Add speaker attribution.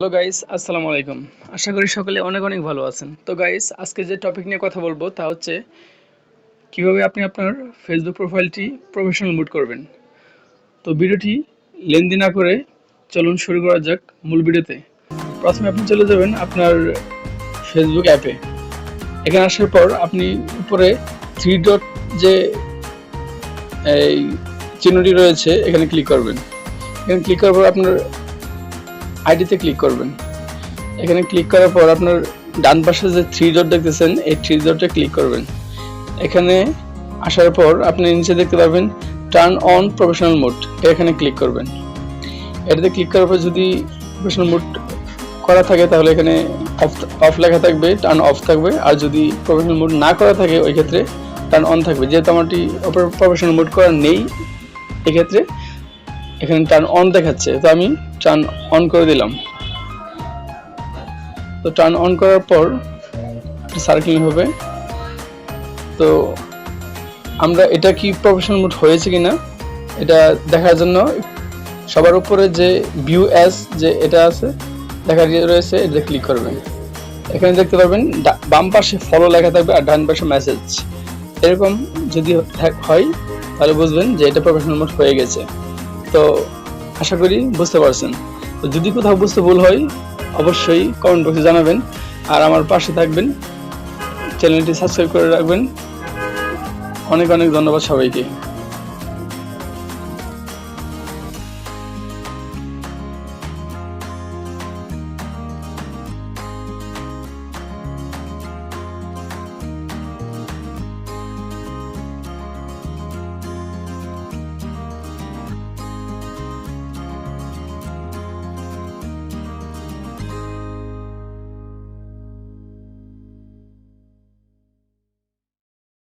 Speaker 1: Hello guys, আসসালামু আলাইকুম। আশা করি সকলে অনেক অনেক ভালো আছেন। তো গাইস, আজকে যে টপিক নিয়ে কথা বলবো তা হচ্ছে কিভাবে আপনি আপনার ফেসবুক প্রোফাইলটি প্রফেশনাল মুড করবেন। তো ভিডিওটি লেন্দি না করে চলুন শুরু করা যাক মূল ভিডিওতে। প্রথমে আপনি চলে যাবেন আপনার ফেসবুক অ্যাপে। এখানে আসার পর আপনি উপরে থ্রি ডট যে এই চিহ্নটি রয়েছে এখানে ক্লিক করবেন। এখানে ক্লিক করার পর আপনার আইডিতে ক্লিক করবেন। এখানে ক্লিক করার পর আপনার ডান পাশে যে থ্রি ডট দেখতেছেন এই থ্রি ডটে ক্লিক করবেন। এখানে আসার পর আপনি নিচে দেখতে পারবেন টার্ন অন প্রফেশনাল মোড, এখানে ক্লিক করবেন। এটাতে ক্লিক করার পর যদি প্রফেশনাল মোড করা থাকে তাহলে এখানে অফ লেখা থাকবে, টার্ন অফ থাকবে। আর যদি প্রফেশনাল মোড না করা থাকে ওই ক্ষেত্রে টার্ন অন থাকবে। যেহেতু আমারটি প্রফেশনাল মোড করা নেই এক্ষেত্রে এখানে টার্ন অন দেখাচ্ছে, তো আমি টার্ন অন করে দিলাম। তো টার্ন অন করার পর সার্কেলিং হবে। তো আমরা এটা কি প্রফেশনাল মোড হয়েছে কিনা এটা দেখার জন্য সবার উপরে যে ভিউ অ্যাজ যে এটা আছে দেখার রয়েছে এটা ক্লিক করবেন। এখানে দেখতে পারবেন বাম পাশে ফলো লেখা থাকবে আর ডান পাশে মেসেজ। এরকম যদি হয় তাহলে বুঝবেন যে এটা প্রফেশনাল মোড হয়ে গেছে। তো আশা করি বুঝতে পারছেন। তো যদি কোথাও বুঝতে ভুল হয় অবশ্যই কমেন্ট বক্সে জানাবেন আর আমার পাশে থাকবেন, চ্যানেলটি সাবস্ক্রাইব করে রাখবেন। অনেক অনেক ধন্যবাদ সবাইকে।